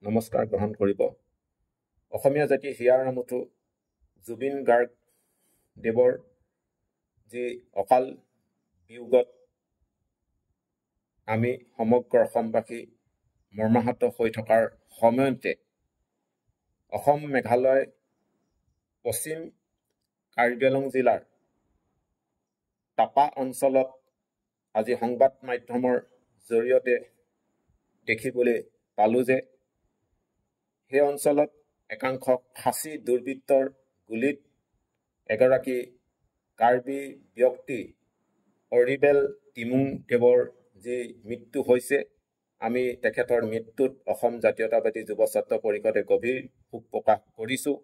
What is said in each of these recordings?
নমস্কাৰ গ্ৰহণ কৰিব। অসমীয়া জাতি হিয়াৰ আমঠু জুবিন গাৰ্গ দেৱৰ যি অকাল বিয়োগত আমি সমগ্ৰ অসমবাসী মৰ্মাহত হৈ থকাৰ সময়তে অসম মেঘালয় পশ্চিম কাৰ্বি আংলং জিলাৰ টাপা অঞ্চলত আজি সংবাদ মাধ্যমৰ জৰিয়তে দেখিবলৈ পালোঁ যে সেই অঞ্চলত একাংশ খাচী দুৰ্বৃত্তৰ গুলীত এগৰাকী কাৰ্বি ব্যক্তি অৰিবেল টিমুং দেৱৰ যি মৃত্যু হৈছে, আমি তেখেতৰ মৃত্যুত অসম জাতীয়তাবাদী যুৱ ছাত্ৰ পৰিষদে গভীৰ শোক প্ৰকাশ কৰিছোঁ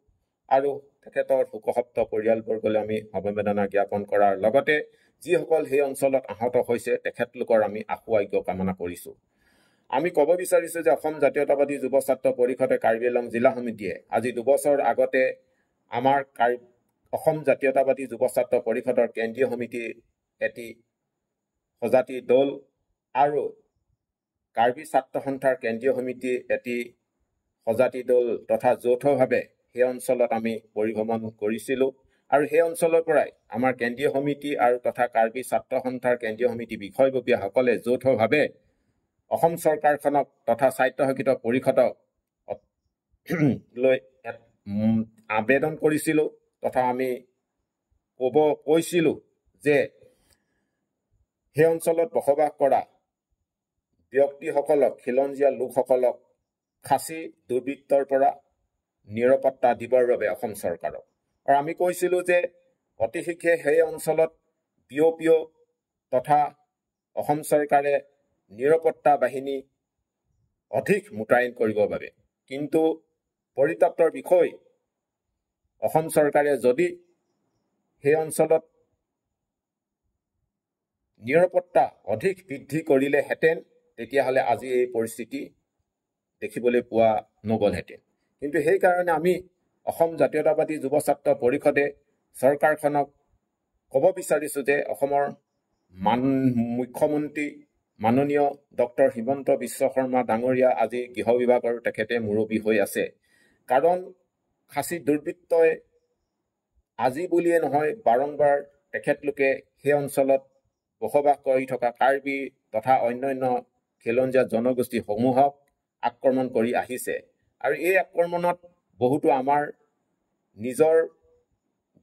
আৰু তেখেতৰ শোকসপ্ত পৰিয়ালবৰ্গলৈ আমি সমবেদনা জ্ঞাপন কৰাৰ লগতে যিসকল সেই অঞ্চলত আহত হৈছে তেখেতলোকৰ আমি আশু আৰোগ্য কামনা কৰিছোঁ। আমি ক'ব বিচাৰিছোঁ যে অসম জাতীয়তাবাদী যুৱ ছাত্ৰ পৰিষদে কাৰ্বি আংলং জিলা সমিতিয়ে আজি 2 বছৰ আগতে আমাৰ অসম জাতীয়তাবাদী যুৱ ছাত্ৰ পৰিষদৰ কেন্দ্ৰীয় সমিতিৰ এটি সজাতি দল আৰু কাৰ্বি ছাত্ৰ সন্থাৰ কেন্দ্ৰীয় সমিতি এটি সজাতি দল তথা যৌথভাৱে সেই অঞ্চলত আমি পৰিভ্ৰমণ কৰিছিলোঁ আৰু সেই অঞ্চলৰ পৰাই আমাৰ কেন্দ্ৰীয় সমিতি আৰু তথা কাৰ্বি ছাত্ৰ সন্থাৰ কেন্দ্ৰীয় সমিতি বিষয়ববীয়াসকলে যৌথভাৱে অসম চৰকাৰখনক তথা স্বায়ত্তশাসিত পৰিষদক লৈ আবেদন কৰিছিলোঁ তথা আমি কৈছিলোঁ যে সেই অঞ্চলত বসবাস কৰা ব্যক্তিসকলক খিলঞ্জীয়া লোকসকলক খাচী দুৰ্বৃত্তৰ পৰা নিৰাপত্তা দিবৰ বাবে অসম চৰকাৰক আৰু আমি কৈছিলোঁ যে অতি শীঘ্ৰে সেই অঞ্চলত বিঅ'পিঅ তথা অসম চৰকাৰে নিৰাপত্তা বাহিনী অধিক মোতায়েন কৰিবৰ বাবে। কিন্তু পৰিতাপ্তৰ বিষয়, অসম চৰকাৰে যদি সেই অঞ্চলত নিৰাপত্তা অধিক বৃদ্ধি কৰিলেহেঁতেন তেতিয়াহ'লে আজি এই পৰিস্থিতি দেখিবলৈ পোৱা নগ'লহেঁতেন। কিন্তু সেইকাৰণে আমি অসম জাতীয়তাবাদী যুৱ ছাত্ৰ পৰিষদে চৰকাৰখনক ক'ব বিচাৰিছোঁ যে অসমৰ মুখ্যমন্ত্ৰী মাননীয় ডক্টৰ হিমন্ত বিশ্ব শৰ্মা ডাঙৰীয়া আজি গৃহ বিভাগৰ তেখেতে মুৰব্বী হৈ আছে। কাৰণ খাচী দুৰ্বৃত্তই আজি বুলিয়ে নহয় বাৰম্বাৰ তেখেতলোকে সেই অঞ্চলত বসবাস কৰি থকা কাৰ্বি তথা অন্যান্য খিলঞ্জীয়া জনগোষ্ঠীসমূহক আক্ৰমণ কৰি আহিছে আৰু এই আক্ৰমণত বহুতো আমাৰ নিজৰ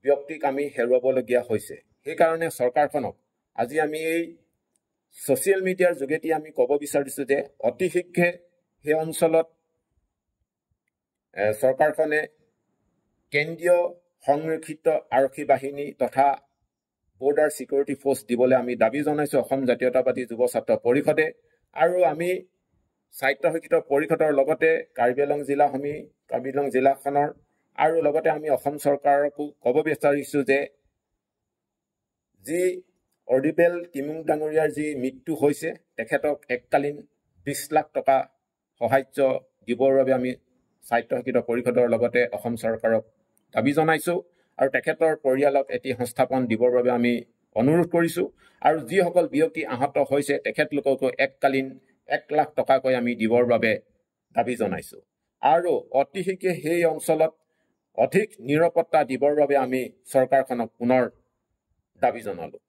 ব্যক্তিক আমি হেৰুৱাবলগীয়া হৈছে। সেইকাৰণে চৰকাৰখনক আজি আমি এই ছ'চিয়েল মিডিয়াৰ যোগেদি আমি ক'ব বিচাৰিছোঁ যে অতি শীঘ্ৰে সেই অঞ্চলত চৰকাৰখনে কেন্দ্ৰীয় সংৰক্ষিত আৰক্ষী বাহিনী তথা বৰ্ডাৰ ছিকিউৰিটি ফ'ৰ্চ দিবলৈ আমি দাবী জনাইছোঁ অসম জাতীয়তাবাদী যুৱ ছাত্ৰ পৰিষদে। আৰু আমি স্বায়ত্তশাসিত পৰিষদৰ লগতে কাৰ্বি আংলং জিলাখনৰ আৰু লগতে আমি অসম চৰকাৰকো ক'ব বিচাৰিছোঁ যে যি অৰিবেল টিমুং ডাঙৰীয়াৰ যি মৃত্যু হৈছে তেখেতক এককালীন 20 লাখ টকা সাহায্য দিবৰ বাবে আমি স্বায়ত্তশাসিত পৰিষদৰ লগতে অসম চৰকাৰক দাবী জনাইছোঁ আৰু তেখেতৰ পৰিয়ালক এটি সংস্থাপন দিবৰ বাবে আমি অনুৰোধ কৰিছোঁ আৰু যিসকল ব্যক্তি আহত হৈছে তেখেতলোককো এককালীন 1 লাখ টকাকৈ আমি দিবৰ বাবে দাবী জনাইছোঁ আৰু অতি শীঘ্ৰে সেই অঞ্চলত অধিক নিৰাপত্তা দিবৰ বাবে আমি চৰকাৰখনক পুনৰ দাবী জনালোঁ।